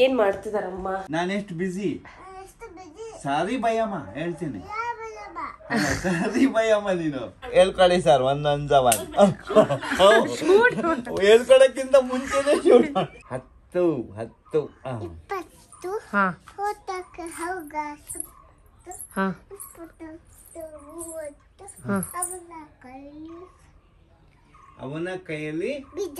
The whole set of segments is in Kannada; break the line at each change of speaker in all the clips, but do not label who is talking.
ಏನ್ ಮಾಡ್ತಿದಾರಮ್ಮ?
ನಾನೆಷ್ಟು ಬಿಸಿ. ಸಾರಿ ಭಯಮ್ಮ ಹೇಳ್ತೀನಿ. ಸಾರಿ ಭಯಮ್ಮ ನೀನು ಹೇಳ್ಕೊಳ್ಳಿ ಸರ್ ಒಂದೊಂದ ಹೇಳ್ಕೊಳಕ್ಕಿಂತ ಮುಂಚೆನೆ ಶೂಟ್ ಮಾಡಿ. 10 20 ಅವನ ಕೈಯಲ್ಲಿ ಬೀಜ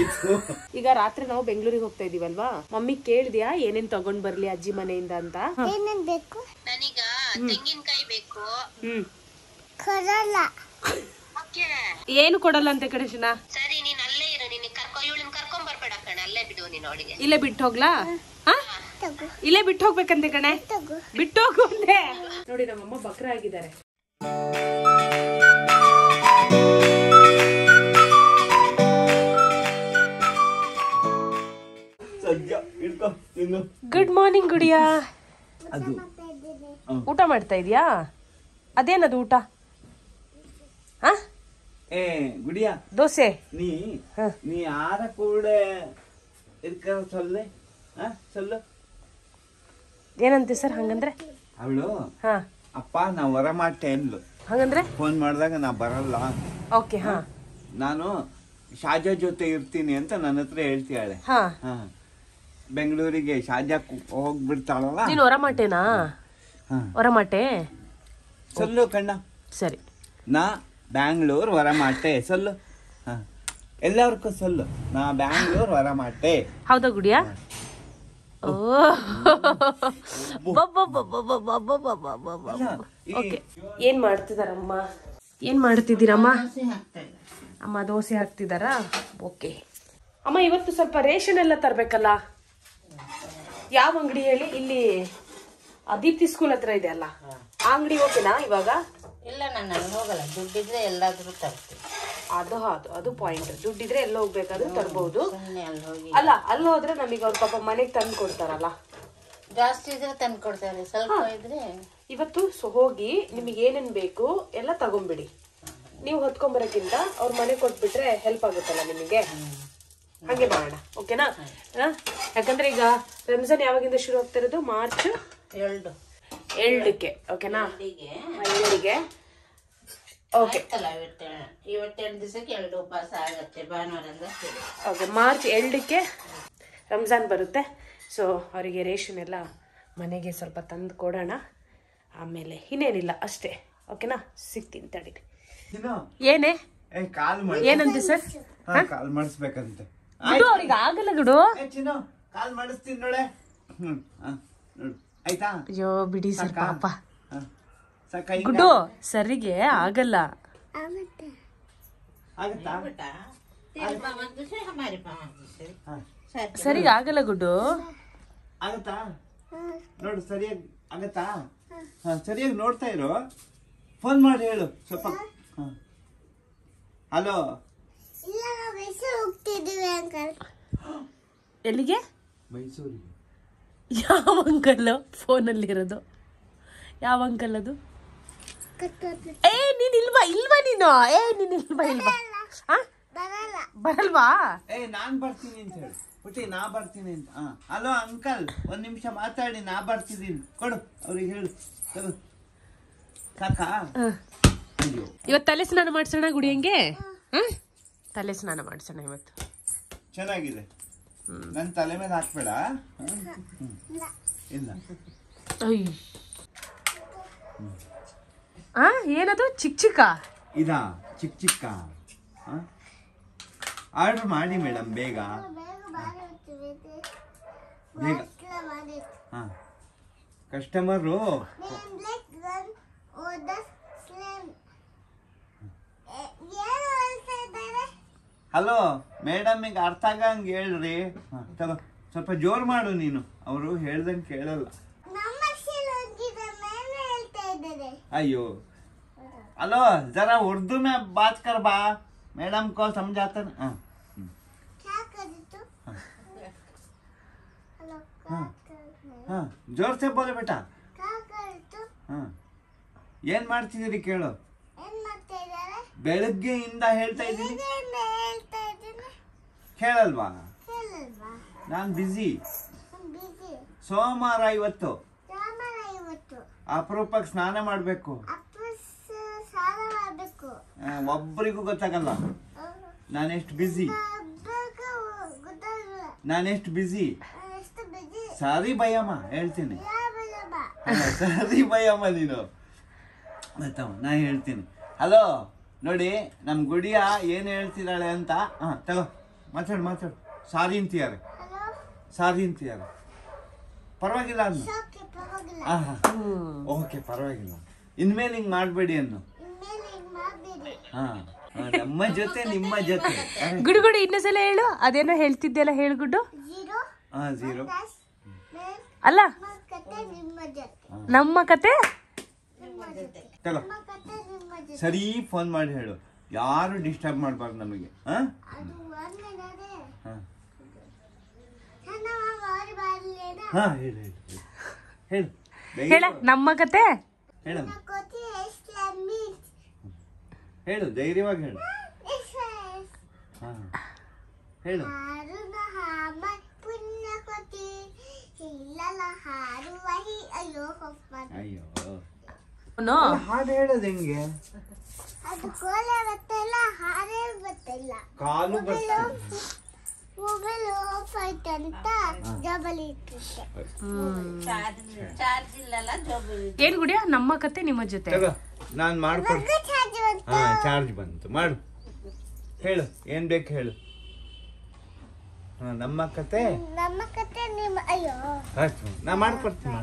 ಇತ್ತು.
ಈಗ ರಾತ್ರಿ ನಾವು ಬೆಂಗಳೂರಿಗೆ ಹೋಗ್ತಾ ಇದೀವಲ್ವಾ, ಮಮ್ಮಿ ಕೇಳಿದ್ಯಾ ಏನೇನ್ ತಗೊಂಡ್ ಬರ್ಲಿ ಅಜ್ಜಿ ಮನೆಯಿಂದ ಅಂತ?
ಏನೇನ್ ಬೇಕು? ನನಗ ತೆಂಗಿನಕಾಯಿ ಬೇಕು.
ಏನು ಕೊಡಲ್ಲ ಅಂತ ಕಣೇಶನ.
ಸರಿ ನೀನ್ ಅಲ್ಲೇ ಇರು, ನೀನ್ ಕರ್ಕೊಂಡ್ ಬರ್ಬೇಡ ಕಣ, ಅಲ್ಲೇ ಬಿಡು ನೀನ್ ಅವಳಿಗೆ.
ಇಲ್ಲೇ ಬಿಟ್ಟು ಹೋಗ್ಲಾ? ಇಲ್ಲೇ ಬಿಟ್ಟು ಹೋಗ್ಬೇಕಂತೆ ಕಣೆ. ಬಿಟ್ಟು ಹೋಗುಂದೆ. ನೋಡಿ ನಮ್ಮಮ್ಮ ಬಕ್ರ ಆಗಿದ್ದಾರೆ. Good morning Gudiya. ಊಟ ಮಾಡ್ತಾ ಇದೀಯಾ? ಅದೇನದು ಊಟ?
ಗುಡಿಯಾ
ದೋಸೆ.
ನೀ ಆರ ಕೂಡ ಸೊಲ್ಲು
ಏನಂತೆ ಸರ್ ಹಂಗಂದ್ರೆ?
ಅವಳು ಅಪ್ಪ ನಾ ಹೊರ ಮಾಡ್ತೆ ಅಂದ್ಲು.
ಹಂಗಂದ್ರೆ
ಫೋನ್ ಮಾಡಿದಾಗ ನಾ ಬರಲ್ಲ,
ಓಕೆ
ನಾನು ಶಾಜಾ ಜೊತೆ ಇರ್ತೀನಿ ಅಂತ ನನ್ನ ಹತ್ರ ಹೇಳ್ತಿಯಾಳೆ. ಬೆಂಗಳೂರಿಗೆ ಶಾಜಾ ಹೋಗ್ಬಿಡ್ತಾಳಲ್ಲ.
ನೀನು ಹೊರಮಾಟೆನಾ? ಹೊರಮಾಟೆ
ಸೊಲ್ಲು ಕಣ್ಣ.
ಸರಿ,
ನಾ ಬ್ಯಾಂಗ್ಳೂರ್ ಹೊರಮಾಟೆ ಸೊಲ್ಲು. ಎಲ್ಲರಿಗೂ ಸೊಲ್ಲು, ನಾ ಬ್ಯಾಂಗ್ಳೂರ್ ಹೊರಮಾಟೆ.
ಹೌದಾ ಗುಡಿಯಾ? ಏನ್ ಮಾಡ್ತಿದಾರಮ್ಮ? ಏನ್ ಮಾಡ್ತಿದ್ದೀರಮ್ಮ? ಅಮ್ಮ ದೋಸೆ ಹಾಕ್ತಿದಾರಾ? ಓಕೆ ಅಮ್ಮ, ಇವತ್ತು ಸ್ವಲ್ಪ ರೇಷನ್ ಎಲ್ಲ ತರ್ಬೇಕಲ್ಲ. ಯಾವ ಅಂಗಡಿ ಹೇಳಿ? ಇಲ್ಲಿ ದೀಪ್ತಿ ಸ್ಕೂಲ್ ಹತ್ರ ಇದೆ ಅಲ್ಲ, ಆ ಅಂಗಡಿ ಓಕೆನಾ ಇವಾಗ?
ಇಲ್ಲ, ನಾನು ಹೋಗಲ್ಲ, ದುಡ್ಡಿದ್ರೆ ಎಲ್ಲಾದ್ರೂ ತರ್ತೀನಿ.
ಅದು ಪಾಯಿಂಟ್. ದುಡ್ಡಿದ್ರೆ ಎಲ್ಲ ಹೋಗ್ಬೇಕಾದ್ರೂ ತರ್ಬಹುದು. ಅಲ್ಲ, ಅಲ್ಲಿ ಹೋದ್ರೆ ನಮಗೆ ಅವ್ರ ಪಾಪ ಮನೆಗೆ ತಂದು ಕೊಡ್ತಾರಲ್ಲ.
ಜಾಸ್ತಿ ಇದ್ರೆ ತಂದು ಕೊಡ್ತಾರೆ, ಸ್ವಲ್ಪ ಇದ್ರೆ.
ಇವತ್ತು ಹೋಗಿ ನಿಮಗೆ ಏನೇನ್ ಬೇಕು ಎಲ್ಲ ತಗೊಂಡ್ಬಿಡಿ. ನೀವು ಹೊತ್ಕೊಂಬರಕ್ಕಿಂತ ಅವ್ರ ಮನೆ ಕೊಟ್ಬಿಟ್ರೆ ಹೆಲ್ಪ್ ಆಗುತ್ತಲ್ಲ ನಿಮಗೆ. ಹಾಗೆ ಮಾಡೋಣ, ಓಕೆನಾ? ಯಾಕಂದ್ರೆ ಈಗ ರಂಜಾನ್ ಯಾವಾಗಿಂದ ಶುರು ಆಗ್ತಾ ಇರೋದು? ಮಾರ್ಚ್ 2ಕ್ಕೆ, ಓಕೆನಾ? 2ಗೆ ಓಕೆ.
ಇವತ್ತೆರಡು ದಿವಸಕ್ಕೆ 2 ಉಪವಾಸ ಆಗತ್ತೆ, ಭಾನುವಾರ.
ಓಕೆ, ಮಾರ್ಚ್ 2ಕ್ಕೆ ರಂಜಾನ್ ಬರುತ್ತೆ. ಸೊ ಅವರಿಗೆ ರೇಷನ್ ಎಲ್ಲ ಮನೆಗೆ ಸ್ವಲ್ಪ ತಂದು ಕೊಡೋಣ. ಆಮೇಲೆ ಇನ್ನೇನಿಲ್ಲ ಅಷ್ಟೇ, ಓಕೆನಾ? ಸಿಗ್ತೀನಿ ತಡೀರಿ. ಏನೇ ಏನಂತೆ ಸರ್?
ಕಾಲ್ ಮಾಡಿಸ್ಬೇಕಂತೆ.
ಅವ್ರಿಗೆ ಆಗಲ್ಲ ಗುಡು.
ಕಾಲ್ ಮಾಡಿಸ್ತೀನಿ ನೋಡೆ. ಆಯ್ತಾ?
ಅಯ್ಯೋ ಬಿಡಿ ಸರ್, ಪಾಪ ಗುಡ್ಡು ಸರಿಗೆ ಆಗಲ್ಲ. ಸರಿಗೆ ಆಗಲ್ಲ ಗುಡ್ಡು.
ಆಗತ್ತಾ? ನೋಡು, ಸರಿಯಾಗಿ ಆಗತ್ತಾ? ಸರಿಯಾಗಿ ನೋಡ್ತಾ ಇರು. ಫೋನ್ ಮಾಡಿ ಹೇಳು ಸ್ವಲ್ಪ. ಹಲೋ,
ಎಲ್ಲಿಗೆ?
ಮೈಸೂರಿಗೆ.
ಯಾವ ಅಂಕಲ್ ಫೋನಲ್ಲಿ ಇರೋದು? ಯಾವ ಅಂಕಲ್ ಅದು? ನೀನ್ ಇಲ್ವಾ ನೀನು? ನೀನ್ ಇಲ್ವಾ? ಬರಲ್ವಾ?
ನಾನ್ ಬರ್ತೀನಿ ಅಂತ ಹೇಳಿ ಪುಟಿ, ನಾ ಬರ್ತೀನಿ ಅಂತ. ಹಲೋ ಅಂಕಲ್, 1 ನಿಮಿಷ ಮಾತಾಡಿ, ನಾ ಬರ್ತಿದ್ದೀನಿ. ಕೊಡು ಅವ್ರಿಗೆ ಹೇಳು. ಸಾಕಾ?
ಇವತ್ತು ತಲೆ ಸ್ನಾನ ಮಾಡ್ಸೋಣ ಗುಡಿಯಂಗೆ. ತಲೆ ಸ್ನಾನ ಮಾಡ್ಸೋಣ ಇವತ್ತು.
ಚೆನ್ನಾಗಿದೆ. ನನ್ ತಲೆ ಮೇಲೆ ಹಾಕ್ಬೇಡ. ಇಲ್ಲ.
ಏನದು? ಚಿಕ್ಕ
ಇದಾ? ಚಿಕ್ಕ ಆರ್ಡರ್ ಮಾಡಿ ಮೇಡಮ್, ಬೇಗ ಬೇಗ. ಕಸ್ಟಮರು ಹಲೋ ಮೇಡಮ್, ಈಗ ಅರ್ಥ ಆಗಂಗೆ ಹೇಳ್ರಿ. ತಗೋ, ಸ್ವಲ್ಪ ಜೋರ್ ಮಾಡು ನೀನು, ಅವರು ಹೇಳ್ದಂಗೆ ಕೇಳಲ್ಲ. अयो हेलो जरा उर्दू में बात कर बा, मैडम को समझाते ना।
क्या कर तू?
हाँ जोर से बोले बेटा।
क्या कर तू?
हाँ ಏನ್ ಮಾಡ್ತಿದ್ದೀರಿ ಕೇಳು.
ಏನ್ ಮಾಡ್ತಾ ಇದ್ದಾರೆ?
ಬೆಳಗ್ಗೆಯಿಂದ ಹೇಳ್ತಾ ಇದ್ದೀನಿ. ಕೇಳಲ್ವಾ?
ಕೇಳಲ್ವಾ?
ನಾನು ಬಿಜಿ. ಸೋಮವಾರ ಇವತ್ತು
ಸೋಮವಾರ ಇವತ್ತು
ಅಪರೂಪಕ್ಕೆ ಸ್ನಾನ ಮಾಡ್ಬೇಕು.
ಸ್ನಾನ ಮಾಡ್ಬೇಕು.
ಒಬ್ಬರಿಗೂ ಗೊತ್ತಾಗಲ್ಲ ನಾನೆಷ್ಟು ಬಿಸಿ. ನಾನೆಷ್ಟು ಬಿಸಿ.
ಎಷ್ಟು ಬಿಜಿ.
ಸಾರಿ ಭಯಮ್ಮ ಹೇಳ್ತೀನಿ. ಸಾರಿ ಭಯಮ್ಮ ನೀನು ಗೊತ್ತಮ್ಮ, ನಾ ಹೇಳ್ತೀನಿ. ಹಲೋ ನೋಡಿ ನಮ್ ಗುಡಿಯ ಏನ್ ಹೇಳ್ತಿದ್ದಾಳೆ ಅಂತ. ತಗೋ ಮಾತಾಡು. ಸಾರಿ ಅಂತೀಯಾರೆ, ಸಾರಿ ಅಂತೀಯಾರೆ. ಪರವಾಗಿಲ್ಲ ಅನ್ನು. ಓಕೆ ಪರವಾಗಿಲ್ಲ. ಇನ್ಮೇಲೆ ಹಿಂಗ್ ಮಾಡ್ಬೇಡಿ ಅನ್ನು. ನಮ್ಮ ಜೊತೆ ನಿಮ್ಮ ಜೊತೆ.
ಗುಡು ಇನ್ನೊಂದ್ಸಲ ಹೇಳು. ಅದೇನೋ ಹೇಳ್ತಿದ್ದೆಲ್ಲ ಹೇಳು ಗುಡ್ಡು.
0
ಅಲ್ಲ ನಮ್ಮ ಕತೆ.
ತಗೋ ಸರಿ ಫೋನ್ ಮಾಡಿ ಹೇಳು. ಯಾರು ಡಿಸ್ಟರ್ಬ್ ಮಾಡ್ಬಾರ್ದು ನಮಗೆ. ಹೇಳು
ಹೇಳ ನಮ್ಮ ಕತೆ.
ಹೇಳಮ್ಮ ಹೇಳು, ಧೈರ್ಯವಾಗಿ ಹೇಳು. ಹೇಳು. ಅಯ್ಯೋ ಹಾಡು ಹೇಳೋದು ಹೆಂಗೆ?
ಅದು ಕೋಲೆ ಗೊತ್ತಿಲ್ಲ, ಹಾಡೇ ಗೊತ್ತಿಲ್ಲ.
ಕಾಲು ಬರ್ತಿಲ್ಲ.
ಮೊಬೈಲ್ ಆಫ್ ಆಯ್ತು ಅಂತ ಜೋಬಲ್ಲಿ ಇಟ್ಟಿದ್ದೆ.
ಚಾರ್ಜ್ ಇಲ್ಲಲ್ಲ ಜೋಬಲ್ಲಿ.
ಏನ್ ಗುಡಿಯ ನಮ್ಮ ಕತೆ ನಿಮ್ಮ ಜೊತೆ.
ನಾನ್ ಮಾಡ್ಕೊಡ್ತೀನಿ. ಚಾರ್ಜ್ ಬಂತು. ಮಾಡು, ಹೇಳು ಏನ್ ಬೇಕು ಹೇಳು. ನಮ್ಮ ಕತೆ
ನಿಮ್ಮ. ಅಯ್ಯೋ
ನಾ ಮಾಡ್ಕೊಡ್ತೀನಿ.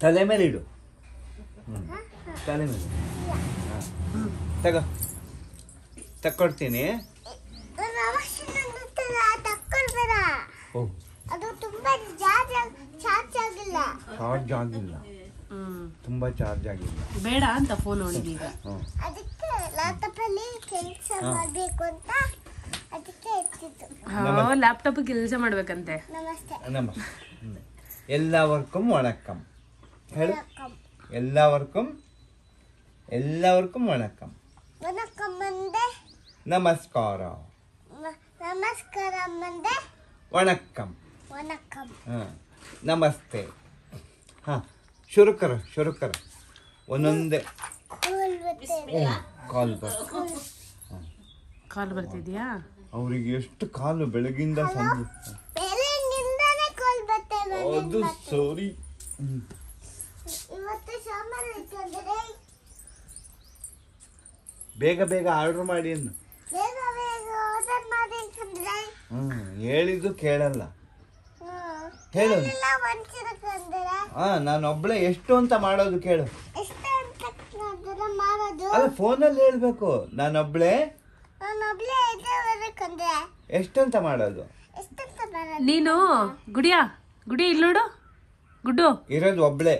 ತಲೆ ಮೇಲೆ ಇಡು. ತಲೆ ಮೇಲೆ ತಕ್ಕೊಡ್ತೀನಿ.
ಅದು ತುಂಬಾ ಚಾರ್ಜ್ ಆಗಿಲ್ಲ.
ಚಾರ್ಜ್ ಆಗಿಲ್ಲ, ತುಂಬಾ ಚಾರ್ಜ್ ಆಗಿಲ್ಲ.
ಬೇಡ ಅಂತ ಫೋನ್ ಹೊಡಿದೀಗ.
ಅದಕ್ಕೆ ಲ್ಯಾಪ್ಟಾಪ್ ಅಲ್ಲಿ ಕೆಲಸ ಮಾಡ್ಬೇಕು ಅಂತ ಅದಕ್ಕೆ ಎತ್ತಿದ್ದು.
ಲ್ಯಾಪ್ಟಾಪ್ ಕೆಲಸ ಮಾಡ್ಬೇಕಂತೆ.
ನಮಸ್ತೆ.
ನಮಸ್ತೆ. ಎಲ್ಲവർക്കും வணக்கம் ಹೇಳು. ಎಲ್ಲവർക്കും ವಣಕಂ.
ವಣಕಂ ಅಂದ್ರೆ
ನಮಸ್ಕಾರ.
ನಮಸ್ಕಾರ ಅಂದ್ರೆ
ವಣಕಂ.
ವಣಕಂ.
ನಮಸ್ತೆ. ಶುರು ಕರ ಒಂದೊಂದೇ.
ಕಾಲ್ ಬರ್ತಿದ್ಯಾ
ಅವ್ರಿಗೆ? ಎಷ್ಟು ಕಾಲು ಬೆಳಗಿಂದ ಸಂಜೆ. ಅದು ಸಾರಿ.
ಇವತ್ತು ಸೋಮವಾರ ಇಟ್ಕೊಂಡ್ರೆ
ಬೇಗ ಆರ್ಡರ್ ಮಾಡಿ ಅನ್ನು.
ಆರ್ಡರ್ ಮಾಡಿ ಇಟ್ಕೊಂಡ್ರೆ
ಹೇಳಿದ್ದು ಕೇಳಲ್ಲ. ಹೇಳು. ನಾನೊಬ್ಳೆ ಎಷ್ಟು ಅಂತ ಮಾಡೋದು ಕೇಳು. ಅಲ್ಲ ಫೋನಲ್ಲಿ ಹೇಳ್ಬೇಕು. ನಾನೊಬ್ಳೆ ಎಷ್ಟಂತ ಮಾಡೋದು.
ನೀನು ಗುಡಿ ಇಲ್ಲಿ ನೋಡು. ಗುಡ್ಡು
ಇರೋದು ಒಬ್ಳೆ.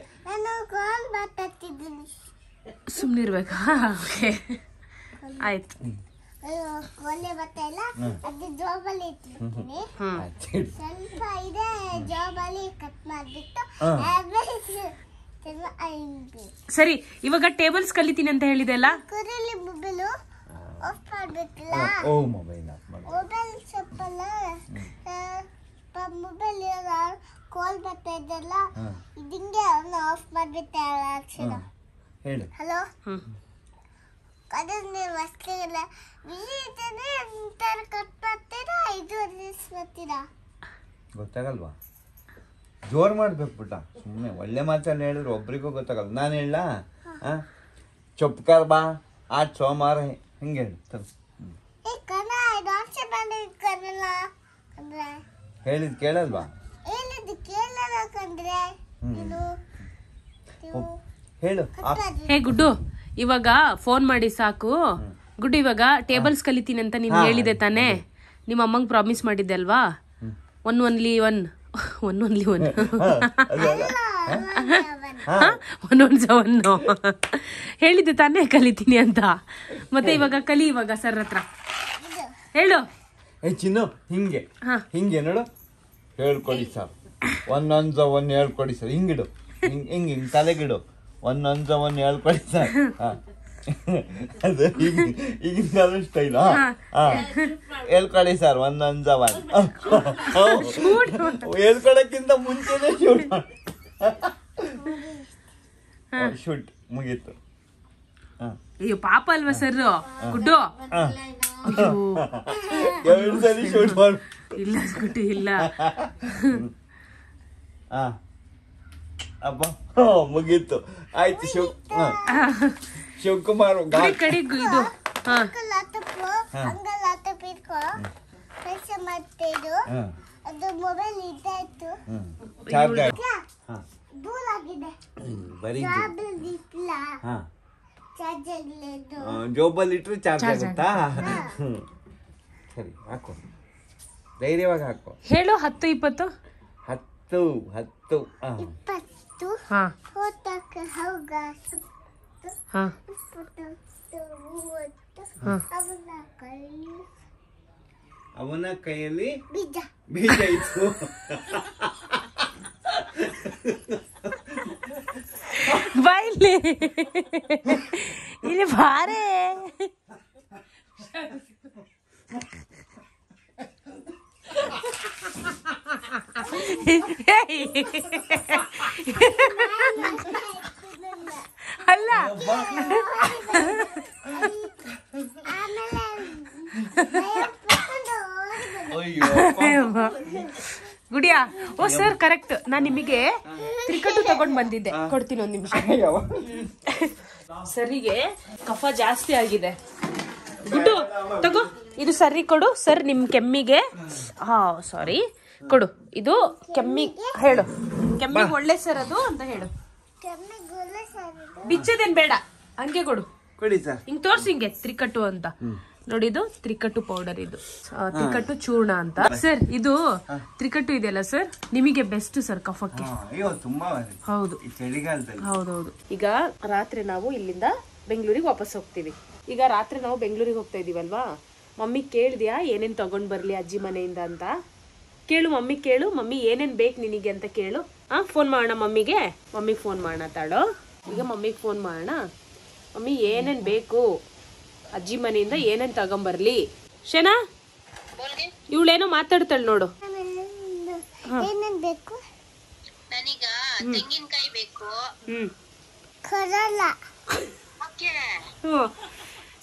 ಸುಮ್ನಿರ್ಬೇಕಾ? ಆಯ್ತು.
ಕೋಲೆ ಬರ್ತಾ ಇಲ್ಲ, ಅದು ಜಾಬಲ್ಲಿ ಇಟ್ಟಿರ್ತೀನಿ. ಸ್ವಲ್ಪ ಇದೆ ಜಾಬಲ್ಲಿ ಕಟ್ ಮಾಡಿಬಿಟ್ಟು
ಸರಿ. ಇವಾಗ ಟೇಬಲ್ಸ್ ಕಲಿತೀನಿ ಅಂತ ಹೇಳಿದೆ ಅಲ್ಲ.
ಕುರಿಲಿ ಮೊಬೈಲ್ ಆಫ್ ಮಾಡ್ಬೇಕಲ್ಲ.
ಮೊಬೈಲ್
ಸ್ವಲ್ಪಲ್ಲ ಮೊಬೈಲ್ ಕಾಲ್ ಬರ್ತಾ ಇದೆಲ್ಲ, ಇದಿಂಗೆ ಆಫ್ ಮಾಡ್ಬಿಟ್ಟೆ.
ಹೇಳು.
ಹಲೋ, ಅದನ್ನ ಮಸ್ತಿಲ್ಲ ಬಿಸಿ ಇದ್ದೇನೆ ಅಂತಾರ ಕಟ್ ಮಾಡ್ತೀರಾ, 5 ವರ್ಷ ಬರ್ತೀರಾ?
ಗೊತ್ತಾಗಲ್ವಾ? ಜೋರ್ ಮಾಡ್ಬೇಕು ಪುಟ್ಟ. ಸುಮ್ಮನೆ ಒಳ್ಳೆ ಮಾತಲ್ಲಿ ಹೇಳಿದ್ರೆ ಒಬ್ರಿಗೂ ಗೊತ್ತಾಗಲ್ಲ. ನಾನು ಹೇಳ ಚೊಪ್ಕರ್ ಬಾ ಆಜ್ ಸೋಮವಾರ ಹಿಂಗೆ ಹೇಳಿ. ಹೇಳಿದ್ ಕೇಳಲ್ವಾ? ಹೇಳು.
ಹೇ ಗುಡ್ಡು, ಇವಾಗ ಫೋನ್ ಮಾಡಿ ಸಾಕು. ಗುಡ್ಡು, ಇವಾಗ ಟೇಬಲ್ಸ್ ಕಲಿತೀನಿ ಅಂತ ನೀನು ಹೇಳಿದೆ ತಾನೇ? ನಿಮ್ಮ ಅಮ್ಮಂಗೆ ಪ್ರಾಮಿಸ್ ಮಾಡಿದ್ದೆ ಅಲ್ವಾ? ಒನ್ಲಿ ಒನ್ ಹೇಳಿದ್ದೆ ತಾನೇ ಕಲಿತೀನಿ ಅಂತ. ಮತ್ತೆ ಇವಾಗ ಕಲಿ. ಇವಾಗ ಸರ್ ಹತ್ರ ಹೇಳು.
ಚಿನ್ನು ಹಿಂಗೆ ನೋಡು, ಹೇಳ್ಕೊಡಿ ಸರ್. ಒಂದೊಂದು ಹೇಳ್ಕೊಡಿ ಸರ್. ಹಿಂಗಿಡು, ಹಿಂಗೆ ತಲೆಗಿಡು. ಒಂದೊಂದು ಹೇಳ್ಕೊಡಿ ಸರ್. ಅದು ಈಗಿನ ಕಾಲ ಸ್ಟೈಲಾ ಹೇಳ್ಕೊಳ್ಳಿ ಸರ್ ಒಂದೊಂದ ಹೇಳ್ಕೊಳಕ್ಕಿಂತ ಮುಂಚೆನೆ ಶೂಟ್ ಮುಗೀತು.
ಅಯ್ಯೋ ಪಾಪ ಅಲ್ವಾ ಸರ್ ಗುಡ್ಡು?
ಎರಡು ಸರಿ ಶೂಟ್ ಮಾಡು.
ಇಲ್ಲ ಗುಡ್ಡು ಇಲ್ಲ.
ಅಪ್ಪ ಮುಗೀತು ಆಯ್ತು. ಶಿವಕುಮಾರ್
ಕಡೆಗೂ ಇದು
ಅದು ಮೊಬೈಲ್ ಇದ್ದಾಯ್ತು
ಚಾರ್ಜ್
ದೂರ ಆಗಿದೆ.
ಬರೀ
ಚಾರ್ಜ್ ಆಗಲಿದ್ದು
ಜೋಬಲ್ಲಿ ಇಟ್ರೆ ಚಾರ್ಜ್ ಆಗುತ್ತಾ? ಸರಿ ಹಾಕು, ಧೈರ್ಯವಾಗಿ ಹಾಕು.
ಹೇಳು 10 20
10 10
20
ಹಾ
ಹೋತಕ್ಕ ಹೌಗ
ಹಾ
30
ಅವನ ಕೈಯಲ್ಲಿ
ಬೀಜ
ಬೀಜ ಇತ್ತು.
ಬಾಯ್ಲಿ ಇಲ್ಲಿ ಬಾರೆ. ಅಲ್ಲ ಗುಡಿಯಾ ಓ ಸರ್ ಕರೆಕ್ಟ್. ನಾನು ನಿಮಗೆ ಕ್ರಿಕೆಟ್ ತಗೊಂಡ್ ಬಂದಿದ್ದೆ, ಕೊಡ್ತೀನಿ ಒಂದ್ ನಿಮಿಷ. ಸರಿಗೆ ಕಫ ಜಾಸ್ತಿ ಆಗಿದೆ. ಗುಡ್ಡು ತಗೋ, ಇದು ಸರಿ ಕೊಡು ಸರ್. ನಿಮ್ ಕೆಮ್ಮಿಗೆ ಸಾರಿ ಕೊಡು. ಇದು ಕೆಮ್ಮಿಗೆ ಹೇಳು, ಕೆಮ್ಮಿಗೆ ಒಳ್ಳೆ ಸರ್ ಅದು ಅಂತ ಹೇಳು. ಬಿಚ್ಚದೇನ್ ಬೇಡ, ಹಂಗೆ ಕೊಡು.
ಕೊಡಿ ಸರ್.
ಹಿಂಗ್ ತೋರ್ಸಿ ಹಿಂಗೆ ತ್ರಿಕಟ್ಟು ಅಂತ ನೋಡಿ. ಇದು ತ್ರಿಕಟ್ಟು ಪೌಡರ್, ಇದು ತ್ರಿಕಟ್ಟು ಚೂರ್ಣ ಅಂತ ಸರ್. ಇದು ತ್ರಿಕಟ್ಟು ಇದೆಯಲ್ಲ ಸರ್, ನಿಮಗೆ ಬೆಸ್ಟ್ ಸರ್ ಕಫಕ್ಕೆ. ಹೌದು
ಚಳಿಗಾಲದಲ್ಲಿ.
ಹೌದೌದು. ಈಗ ರಾತ್ರಿ ನಾವು ಇಲ್ಲಿಂದ ಬೆಂಗಳೂರಿಗೆ ವಾಪಸ್ ಹೋಗ್ತೀವಿ. ಈಗ ರಾತ್ರಿ ನಾವು ಬೆಂಗಳೂರಿಗೆ ಹೋಗ್ತಾ ಇದೀವಲ್ವಾ, ಮಮ್ಮಿ ಕೇಳಿದ್ಯಾ ಏನೇನ್ ತಗೊಂಡ್ ಬರ್ಲಿ ಅಜ್ಜಿ ಮನೆಯಿಂದ ಅಂತ? ಕೇಳು ಮಮ್ಮಿ, ಕೇಳು ಮಮ್ಮಿ ಏನೇನ್ ಬೇಕು ನಿನಗೆ ಅಂತ ಕೇಳು. ಫೋನ್ ಮಾಡೋಣ ಮಮ್ಮಿಗೆ. ಮಮ್ಮಿಗೆ ಫೋನ್ ಮಾಡೋಣ ತಾಳೋ. ಈಗ ಮಮ್ಮಿಗೆ ಫೋನ್ ಮಾಡೋಣ. ಮಮ್ಮಿ ಏನೇನ್ ಬೇಕು ಅಜ್ಜಿ ಮನೆಯಿಂದ, ಏನೇನ್ ತಗೊಂಬರ್ಲಿ? ಶನಾ ಇವಳೇನೋ ಮಾತಾಡ್ತಾಳೆ ನೋಡು.
ಏನೇನ್ ಬೇಕು?
ನನಗ ತೆಂಗಿನಕಾಯಿ ಬೇಕು.
ಕೊಡಲ್ಲ.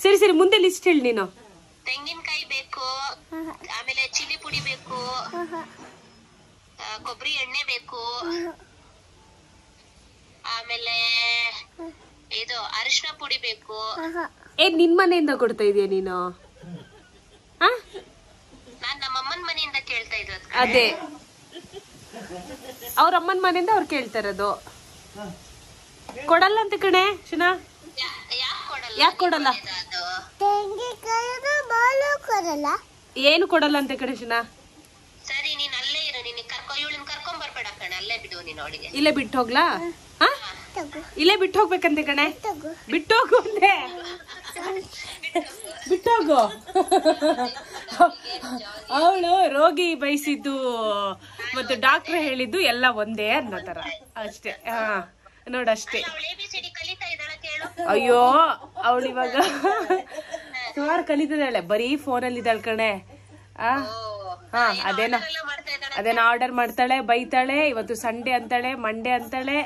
ಸರಿ ಸರಿ, ಮುಂದೆ ಲಿಸ್ಟ್ ಹೇಳಿ ನೀನು.
ತೆಂಗಿನಕಾಯಿ ಬೇಕು, ಆಮೇಲೆ ಚಿಲ್ಲಿ ಪುಡಿ ಬೇಕು, ಕೊಬ್ಬರಿ ಎಣ್ಣೆ ಬೇಕು, ಆಮೇಲೆ ಇದು ಅರಿಶಿನ ಪುಡಿ ಬೇಕು.
ನಿನ್ ಮನೆಯಿಂದ ಕೊಡ್ತಾ ಇದೀಯ ನೀನು?
ನಾನ್ ನಮ್ಮ ಅಮ್ಮನ ಮನೆಯಿಂದ ಕೇಳ್ತಾ ಇರೋದು.
ಅದೇ ಅವ್ರ ಅಮ್ಮನ ಮನೆಯಿಂದ ಅವ್ರು ಕೇಳ್ತಾ ಇರೋದು. ಕೊಡಲ್ಲ ಅಂತ ಕಣೆ ಶಿನಾ. ಯಾಕೆ ಕೊಡಲ್ಲ?
ಕೊಡಲ್ಲ.
ಏನು ಕೊಡಲ್ಲ ಅಂತ ಕಣೆ ಶಿನಾ.
ಸರಿ ನೀನ್ ಅಲ್ಲೇ ಇರು, ನಿನ್ ಇವಳನ್ನ ಕರ್ಕೊಂಡ್ ಬರ್ಬೇಡ ಕಣ, ಅಲ್ಲೇ ಬಿಡು ನೀನ್ ಅವಳಿಗೆ.
ಇಲ್ಲೇ ಬಿಟ್ಟು ಹೋಗ್ಲಾ? ಇಲ್ಲೇ ಬಿಟ್ಟು ಹೋಗ್ಬೇಕಂತೆ ಕಣೆ. ಬಿಟ್ಟು ಹೋಗು ಅಂದೆ, ಬಿಟ್ಟೋಗು. ಅವಳು ರೋಗಿ ಬಯಸಿದ್ದು ಮತ್ತೆ ಡಾಕ್ಟರ್ ಹೇಳಿದ್ದು ಎಲ್ಲ ಒಂದೇ ಅನ್ನೋ ತರ ಅಷ್ಟೇ. ನೋಡಷ್ಟೇ. ಅಯ್ಯೋ ಅವಳು ಇವಾಗ ಸುಮಾರು ಕಲಿತಿದ್ದಾಳೆ, ಬರೀ ಫೋನಲ್ಲಿ ಇದ್ದಾಳೆ ಕಣೆ. ಅದೇನೋ ಆರ್ಡರ್ ಮಾಡ್ತಾಳೆ, ಬೈತಾಳೆ. ಇವತ್ತು ಸಂಡೇ ಅಂತಾಳೆ, ಮಂಡೇ ಅಂತಾಳೆ,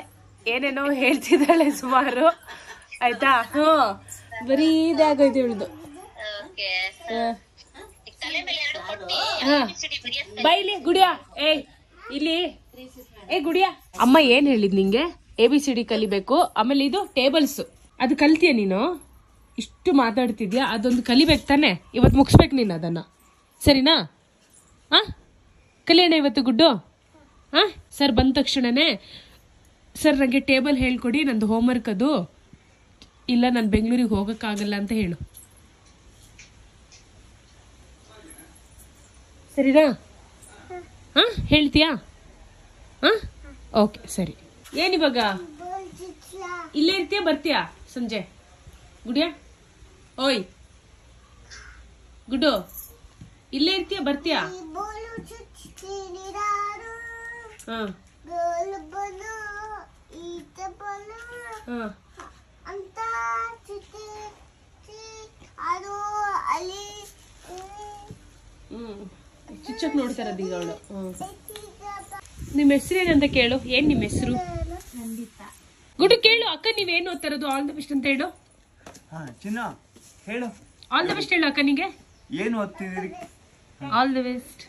ಏನೇನೋ ಹೇಳ್ತಿದ್ದಾಳೆ ಸುಮಾರು. ಆಯ್ತಾ? ಬರೀ ಇದಾಗೋಯ್ತು ಇವಳ್ದು. ಬೈಲಿ ಗುಡಿಯಾ. ಇಲ್ಲಿ ಗುಡಿಯಾ. ಅಮ್ಮ ಏನ್ ಹೇಳಿದ್ ನಿಂಗೆ? ABCD ಕಲಿಬೇಕು, ಆಮೇಲೆ ಇದು ಟೇಬಲ್ಸ್ ಅದು ಕಲ್ತಿಯ ನೀನು? ಇಷ್ಟು ಮಾತಾಡ್ತಿದ್ಯಾ, ಅದೊಂದು ಕಲಿಬೇಕು ತಾನೆ. ಇವತ್ತು ಮುಗಿಸ್ಬೇಕು ನೀನು ಅದನ್ನ, ಸರಿನಾ? ಕಲಿಯೋಣ ಇವತ್ತು ಗುಡ್ಡು. ಸರ್ ಬಂದ ತಕ್ಷಣನೇ ಸರ್ ನನಗೆ ಟೇಬಲ್ ಹೇಳ್ಕೊಡಿ, ನಂದು ಹೋಮ್ವರ್ಕ್ ಅದು, ಇಲ್ಲ ನಾನು ಬೆಂಗಳೂರಿಗೆ ಹೋಗೋಕ್ಕಾಗಲ್ಲ ಅಂತ ಹೇಳು, ಸರಿನಾ? ಹೇಳ್ತೀಯಾ? ಓಕೆ ಸರಿ. ಏನಿವಾಗ ಇಲ್ಲೇ ಇರ್ತೀಯ, ಬರ್ತೀಯಾ ಸಂಜೆ? ಗುಡಿಯಾ ಓಯ್ ಗುಡ್ಡು, ಇಲ್ಲೇ ಇರ್ತೀಯ, ಬರ್ತೀಯಾ?
ಅಂತ ಚಿಕ್ಕಿ ಅದು ಅಲ್ಲಿ
ಚುಚ್ಚಕ್ ನೋಡ್ತಾರದು ಈಗ ಅವಳು. ನಿಮ್ಮ ಹೆಸರು ಏನಂತ ಕೇಳು. ಏನ್ ನಿಮ್ಮ ಹೆಸರು? ಗುಡು ಕೇಳು. ಅಕ್ಕ ನೀವೇನು ಓದ್ತಾರದು? ಆಲ್ ದ ಬೆಸ್ಟ್ ಅಂತ ಹೇಳು.
ಚಿನ್ನ ಹೇಳು.
ಆಲ್ ದ ಬೆಸ್ಟ್ ಹೇಳು ಅಕ್ಕನಿಗೆ.
ಏನು ಓದ್ತಿದ್ದೀರಿ?
All the best.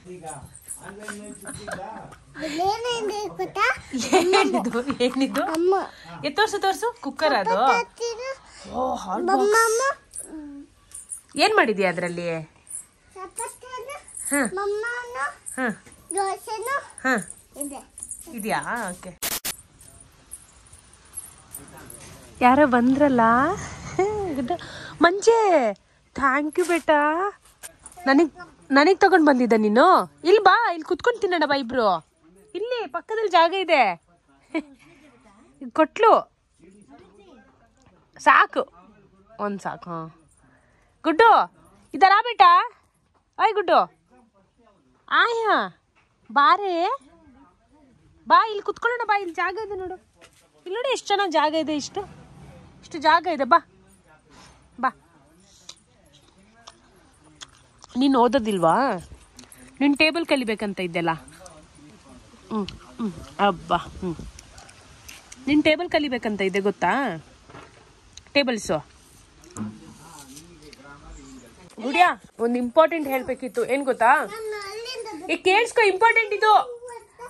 ಏನಿದು? ತೋರ್ಸು. ಕುಕ್ಕರ್ ಅದು. ಏನ್ ಮಾಡಿದ್ಯಾ ಅದ್ರಲ್ಲಿ? ಇದೆಯಾ? ಓಕೆ. ಯಾರೋ ಬಂದ್ರಲ್ಲ ಮಂಜೆ. ಥ್ಯಾಂಕ್ ಯು ಬೇಟಾ. ನನಗ್ ತಗೊಂಡ್ ಬಂದಿದ್ದ ನೀನು? ಇಲ್ಲಿ ಬಾ, ಇಲ್ಲಿ ಕುತ್ಕೊಂಡ್ ತಿನ್ನೋಣ ಬಾ ಇಬ್ರು. ಇಲ್ಲಿ ಪಕ್ಕದಲ್ಲಿ ಜಾಗ ಇದೆ. ಕೊಟ್ಲು ಸಾಕು, ಒಂದ್ ಸಾಕು. ಹಾ ಗುಡ್ಡು ಇದರಾ ಬೇಟಾ? ಆಯ್ ಗುಡ್ಡು ಆಯಾ ಬಾರೇ ಬಾ, ಇಲ್ಲಿ ಕುತ್ಕೊಳ್ಳೋಣ ಬಾ. ಇಲ್ಲಿ ಜಾಗ ಇದೆ ನೋಡು. ಇಲ್ಲಿ ನೋಡಿ ಎಷ್ಟು ಚೆನ್ನಾಗಿ ಜಾಗ ಇದೆ. ಇಷ್ಟು ಜಾಗ ಇದೆ. ಬಾ ಬಾ. ನೀನು ಓದೋದಿಲ್ವಾ? ನೀನು ಟೇಬಲ್ ಕಲಿಬೇಕಂತ ಇದ್ದೆಲ್ಲ. ಅಬ್ಬಾ ನೀನು ಟೇಬಲ್ ಕಲಿಬೇಕಂತ ಇದ್ದೆ ಗೊತ್ತಾ? ಟೇಬಲ್ಸು ಗುಡಿಯಾ, ಒಂದು ಇಂಪಾರ್ಟೆಂಟ್ ಹೇಳ್ಬೇಕಿತ್ತು. ಏನ್ ಗೊತ್ತಾ? ಕೇಳಿಸ್ಕೊ, ಇಂಪಾರ್ಟೆಂಟ್ ಇದು.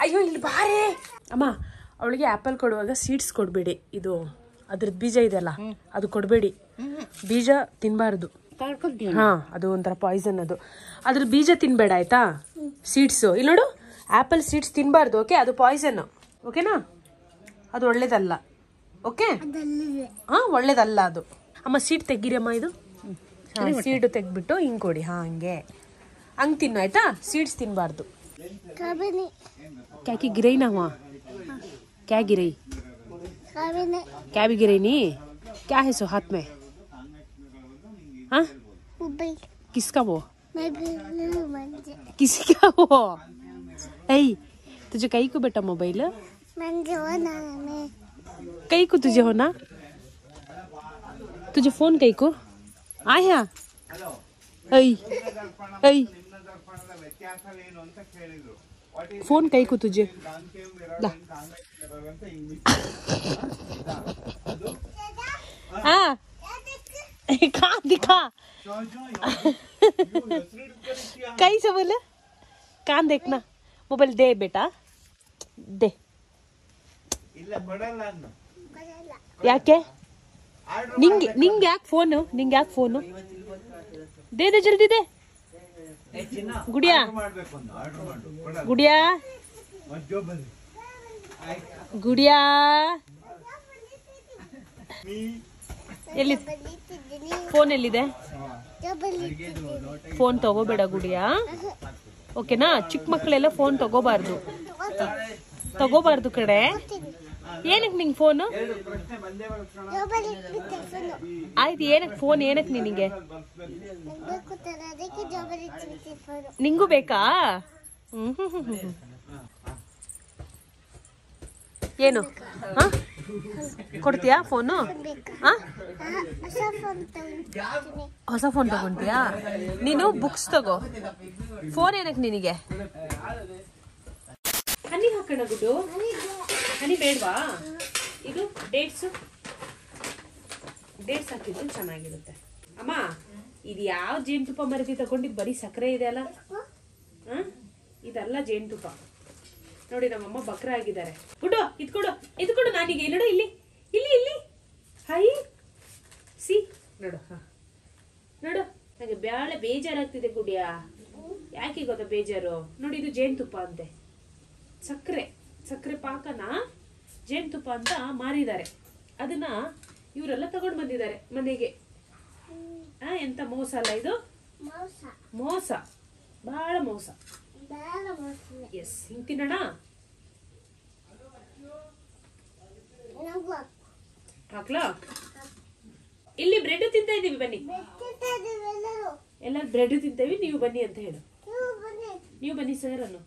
ಅಯ್ಯೋ ಇಲ್ಲಿ ಬಾರೇ ಅಮ್ಮ. ಅವಳಿಗೆ ಆ್ಯಪಲ್ ಕೊಡುವಾಗ ಸೀಡ್ಸ್ ಕೊಡಬೇಡಿ. ಇದು ಅದ್ರದ್ದು ಬೀಜ ಇದೆಯಲ್ಲ ಅದು ಕೊಡಬೇಡಿ. ಬೀಜ ತಿನ್ನಬಾರ್ದು. ಹಾ, ಅದು ಒಂಥರ ಪಾಯ್ಸನ್. ಅದು ಅದ್ರ ಬೀಜ ತಿನ್ಬೇಡ ಆಯ್ತಾ? ಸೀಡ್ಸು ಇಲ್ಲಿ ನೋಡು. ಆ್ಯಪಲ್ ಸೀಡ್ಸ್ ತಿನ್ನಬಾರ್ದು. ಓಕೆ, ಅದು ಪಾಯ್ಸನ್. ಓಕೆನಾ? ಅದು ಒಳ್ಳೇದಲ್ಲ. ಓಕೆ, ಹಾ ಒಳ್ಳೇದಲ್ಲ ಅದು. ಅಮ್ಮ ಸೀಡ್ ತೆಗೀರಮ್ಮ. ಇದು ಸೀಡು ತೆಗ್ಬಿಟ್ಟು ಹಿಂಗೆ ಕೊಡಿ. ಹಾ ಹಂಗೆ ತಿನ್ನು ಆಯ್ತಾ? ಸೀಡ್ಸ್ ತಿನ್ನಬಾರ್ದು. क्या की गिरई ना हुआ? क्या गिरई? क्या भी गिरई नहीं? क्या है सो हाथ में? हाँ, किसका वो? किसी का वो? ऐ तुझे कहीं को बेटा मोबाइल? कहीं को तुझे हो ना? तुझे फोन कहीं को आया? ऐ ऐ फोन कहीं को तुझे ला. हाँ कहाँ दिखा? कहीं से बोले? कान देखना. मोबाइल दे बेटा, दे. ಯಾಕೆ ನಿಂಗೆ ಯಾಕೆ ಫೋನು? ದೇ ಜಲ್ದಿ ದೇ. ಗುಡಿಯಾ ಎಲ್ಲಿ ಫೋನ್ ಎಲ್ಲಿದೆ? ಫೋನ್ ತಗೋಬೇಡ ಗುಡಿಯಾ. ಓಕೆನಾ? ಚಿಕ್ಕ ಮಕ್ಕಳೆಲ್ಲ ಫೋನ್ ತಗೋಬಾರ್ದು ಕಡೆ. ಏನಕ್ಕೆ ನಿಂಗೆ ಫೋನು? ಆಯ್ತು, ಏನಕ್ಕೆ ಫೋನ್? ಏನಕ್ಕೆ ನಿನಗೆ? ನಿಂಗೂ ಬೇಕಾ? ಏನು ಕೊಡ್ತೀಯಾ ಫೋನು? ಹೊಸ ಫೋನ್ ತಗೊಂತೀಯಾ ನೀನು? ಬುಕ್ಸ್ ತಗೋ. ಫೋನ್ ಏನಕ್ಕೆ ನಿನಗೆ? ಹನಿ ಹಾಕೋಣ ಗುಡ್ಡು. ಹನಿ ಬೇಡವಾ? ಇದು ಡೇಟ್ಸ್ ಹಾಕಿದ್ರೆ ಚೆನ್ನಾಗಿರುತ್ತೆ. ಅಮ್ಮ ಇದು ಯಾವ ಜೇನುತುಪ್ಪ ಮರದಿ ತಗೊಂಡಿದ್ದು? ಬರೀ ಸಕ್ಕರೆ ಇದೆ ಅಲ್ಲ. ಇದೆಲ್ಲ ಜೇನುತುಪ್ಪ. ನೋಡಿ ನಮ್ಮಮ್ಮ ಬಕ್ರ ಆಗಿದ್ದಾರೆ. ಗುಡ್ಡು ಇದ್ಕೊಡು ನಾನೀಗ. ನೋಡು ಇಲ್ಲಿ ಹೈ ಸಿ ನೋಡು. ನೋಡು ನನಗೆ ಬ್ಯಾಳೆ ಬೇಜಾರಾಗ್ತಿದೆ ಗುಡಿಯಾ. ಯಾಕೆ ಗೊತ್ತಾ ಬೇಜಾರು? ನೋಡಿ ಇದು ಜೇನುತುಪ್ಪ ಅಂತೆ. ಸಕ್ಕರೆ ಪಾಕನ ಜೇನುತುಪ್ಪ ಅಂತ ಮಾರಿದ್ದಾರೆ. ಅದನ್ನ ಇವರೆಲ್ಲ ತಗೊಂಡು ಬಂದಿದ್ದಾರೆ ಮನೆಗೆ. ಎಂತ ಮೋಸ ಅಲ್ಲ ಇದು? ಮೋಸ, ಬಹಳ ಮೋಸ. ಎಸ್, ಹಿಂಗ್ ತಿನ್ನೋಣ. ಹಾಕ್ಲಾ? ಇಲ್ಲಿ ಬ್ರೆಡ್ ತಿಂತಾ ಇದೀವಿ, ಬನ್ನಿ. ಎಲ್ಲ ಬ್ರೆಡ್ ತಿಂತೇವಿ, ನೀವು ಬನ್ನಿ ಅಂತ ಹೇಳು. ನೀವು ಬನ್ನಿ ಸರ್ ಅನ್ನು.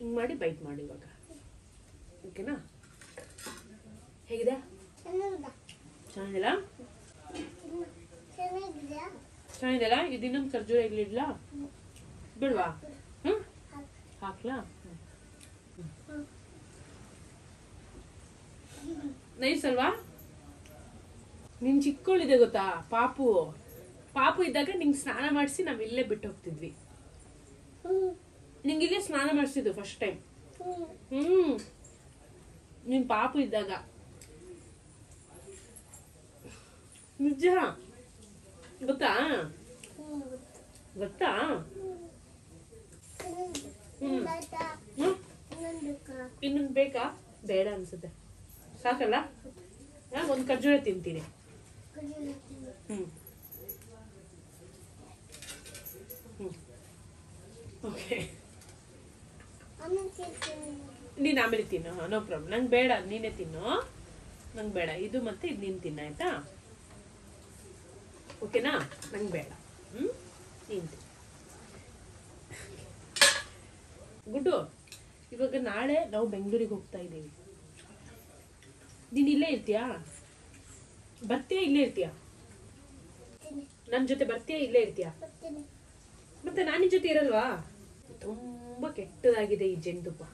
ಹಿಂಗ್ ಮಾಡಿ ಬೈಟ್ ಮಾಡಿ ಇವಾಗ. ಓಕೆನಾ? ಹೇಗಿದೆ? ಚೆನ್ನಾಗಿಲ್ಲ
ಚೆನ್ನಾಗಿದ್ಯಾ
ಚೆನ್ನಾಗಿದೆಲ್ಲ ಇದು ಇನ್ನೊಂದು ಖರ್ಜೂರ ಇಡ್ಲಿಡ್ಲಾ ಬಿಡ್ವಾ ಹ್ಮ್ ಹಾಕ್ಲಾ ನೈಸ್ ಅಲ್ವಾ ನಿನ್ ಚಿಕ್ಕವಳಿದೆ ಗೊತ್ತಾ ಪಾಪು ಪಾಪು ಇದ್ದಾಗ ನಿಂಗೆ ಸ್ನಾನ ಮಾಡಿಸಿ ನಾವ್ ಇಲ್ಲೇ ಬಿಟ್ಟು ಹೋಗ್ತಿದ್ವಿ ನಿಂಗೆ ಇಲ್ಲೇ ಸ್ನಾನ ಮಾಡಿಸಿದ್ದು ಫಸ್ಟ್ ಟೈಮ್ ನಿನ್ ಪಾಪು ಇದ್ದಾಗ ನಿಜ ಗೊತ್ತಾ ಗೊತ್ತಾ ಇನ್ನೊಂದು ಬೇಕಾ ಬೇಡ ಅನ್ಸುತ್ತೆ ಸಾಕಲ್ಲ ಒಂದ್ ಖರ್ಜೂರ ತಿಂತೀನಿ ಓಕೆ ನೀನ್ ಆಮೇಲೆ ತಿನ್ನು ನೋ ಪ್ರಾಬ್ಲಮ್ ನಂಗೆ ಬೇಡ ನೀನೇ ತಿನ್ನು ನಂಗೆ ಬೇಡ ಇದು ಮತ್ತೆ ಇದು ನೀನ್ ತಿನ್ನ ಆಯ್ತಾ ಓಕೆನಾ ನಂಗೆ ಬೇಡ ನೀನ್ ಗುಡ್ಡು ಇವಾಗ ನಾಳೆ ನಾವು ಬೆಂಗಳೂರಿಗೆ ಹೋಗ್ತಾ ಇದ್ದೀವಿ ನೀನ್ ಇಲ್ಲೇ ಇರ್ತೀಯಾ ಬರ್ತೀಯಾ ಇಲ್ಲೇ ಇರ್ತೀಯಾ ನನ್ನ ಜೊತೆ ಬರ್ತೀಯಾ ಇಲ್ಲೇ ಇರ್ತೀಯಾ ಮತ್ತೆ ನಾನು ನಿನ್ ಜೊತೆ ಇರಲ್ವಾ ತುಂಬಾ ಕೆಟ್ಟದಾಗಿದೆ ಈ ಜೇನುತುಪ್ಪ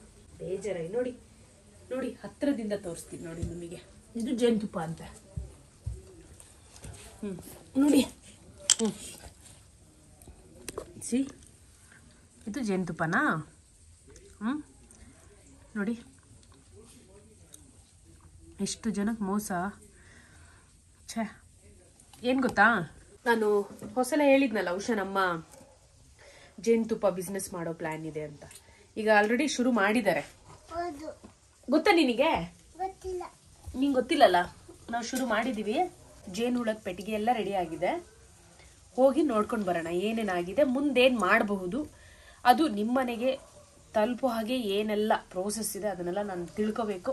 ಬೇಜಾರಾಗಿ ನೋಡಿ ನೋಡಿ ಹತ್ರದಿಂದ ತೋರಿಸ್ತೀನಿ ನೋಡಿ ನಿಮಗೆ ಇದು ಜೇನುತುಪ್ಪ ಅಂತ ನೋಡಿ ಸಿ ಇದು ಜೇನುತುಪ್ಪನಾ ನೋಡಿ ಎಷ್ಟು ಜನಕ್ಕೆ ಮೋಸ ಛೇ ಏನು ಗೊತ್ತಾ ನಾನು ಹೊಸಲ ಹೇಳಿದ್ನಲ್ಲ ನಮ್ಮ ಜೇನುತುಪ್ಪ ಬಿಸ್ನೆಸ್ ಮಾಡೋ ಪ್ಲಾನ್ ಇದೆ ಅಂತ ಈಗ ಆಲ್ರೆಡಿ ಶುರು ಮಾಡಿದ್ದಾರೆ ಗೊತ್ತಾ ನಿನಗೆ ನಿಂಗೆ ಗೊತ್ತಿಲ್ಲಲ್ಲ ನಾವು ಶುರು ಮಾಡಿದೀವಿ ಜೇನು ಹುಳದ ಪೆಟ್ಟಿಗೆ ಎಲ್ಲ ರೆಡಿ ಆಗಿದೆ ಹೋಗಿ ನೋಡ್ಕೊಂಡು ಬರೋಣ ಏನೇನಾಗಿದೆ ಮುಂದೇನು ಮಾಡಬಹುದು ಅದು ನಿಮ್ಮನೆಗೆ ತಲುಪೋ ಹಾಗೆ ಏನೆಲ್ಲ ಪ್ರೋಸೆಸ್ ಇದೆ ಅದನ್ನೆಲ್ಲ ನಾನು ತಿಳ್ಕೋಬೇಕು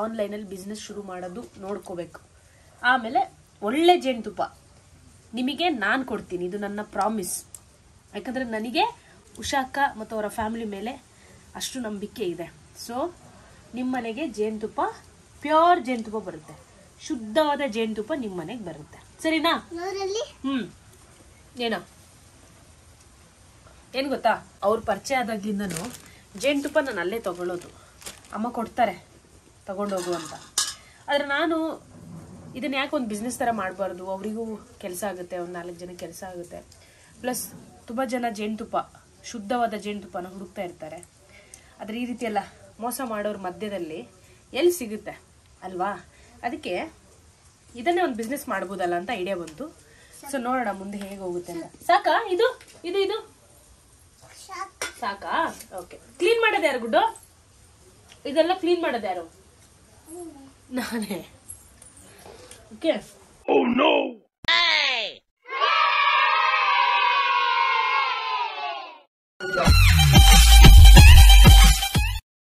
ಆನ್ಲೈನಲ್ಲಿ ಬಿಸ್ನೆಸ್ ಶುರು ಮಾಡೋದು ನೋಡ್ಕೋಬೇಕು ಆಮೇಲೆ ಒಳ್ಳೆ ಜೇನುತುಪ್ಪ ನಿಮಗೆ ನಾನು ಕೊಡ್ತೀನಿ ಇದು ನನ್ನ ಪ್ರಾಮಿಸ್ ಯಾಕಂದರೆ ನನಗೆ ಉಷಾಕ್ಕ ಮತ್ತು ಅವರ ಫ್ಯಾಮಿಲಿ ಮೇಲೆ ಅಷ್ಟು ನಂಬಿಕೆ ಇದೆ ಸೊ ನಿಮ್ಮನೆಗೆ ಜೇನುತುಪ್ಪ ಪ್ಯೂರ್ ಜೇನುತುಪ್ಪ ಬರುತ್ತೆ ಶುದ್ಧವಾದ ಜೇನುತುಪ್ಪ ನಿಮ್ಮ ಮನೆಗೆ ಬರುತ್ತೆ ಸರಿನಾ ಏನೋ ಏನು ಗೊತ್ತಾ ಅವ್ರ ಪರಿಚಯ ಆದಾಗ್ಲಿಂದನೂ ಜೇನುತುಪ್ಪ ನಾನು ಅಲ್ಲೇ ತಗೊಳ್ಳೋದು ಅಮ್ಮ ಕೊಡ್ತಾರೆ ತಗೊಂಡೋಗು ಅಂತ ಆದರೆ ನಾನು ಇದನ್ನ ಯಾಕೆ ಒಂದು ಬಿಸ್ನೆಸ್ ಥರ ಮಾಡಬಾರ್ದು ಅವರಿಗೂ ಕೆಲಸ ಆಗುತ್ತೆ ಒಂದು 4 ಜನ ಕೆಲಸ ಆಗುತ್ತೆ ಪ್ಲಸ್ ತುಂಬ ಜನ ಜೇನುತುಪ್ಪ ಶುದ್ಧವಾದ ಜೇನುತುಪ್ಪನ ಹುಡುಕ್ತಾ ಇರ್ತಾರೆ ಆದರೆ ಈ ರೀತಿ ಎಲ್ಲ ಮೋಸ ಮಾಡೋರ ಮಧ್ಯದಲ್ಲಿ ಎಲ್ಲಿ ಸಿಗುತ್ತೆ ಅಲ್ವಾ ಅದಕ್ಕೆ ಇದನ್ನೇ ಒಂದು ಬಿಸ್ನೆಸ್ ಮಾಡ್ಬೋದಲ್ಲ ಅಂತ ಐಡಿಯಾ ಬಂತು ಸೊ ನೋಡೋಣ ಮುಂದೆ ಹೇಗೆ ಹೋಗುತ್ತೆ ಅಂತ ಸಾಕಾ ಇದು ಇದು ಇದು ಸಾಕಾ ಓಕೆ ಕ್ಲೀನ್ ಮಾಡೋದು ಯಾರು ಗುಡ್ಡು ಇದೆಲ್ಲ ಕ್ಲೀನ್ ಮಾಡೋದು ಯಾರು ನಾನೇ ಓಕೆ ಓ ನೋ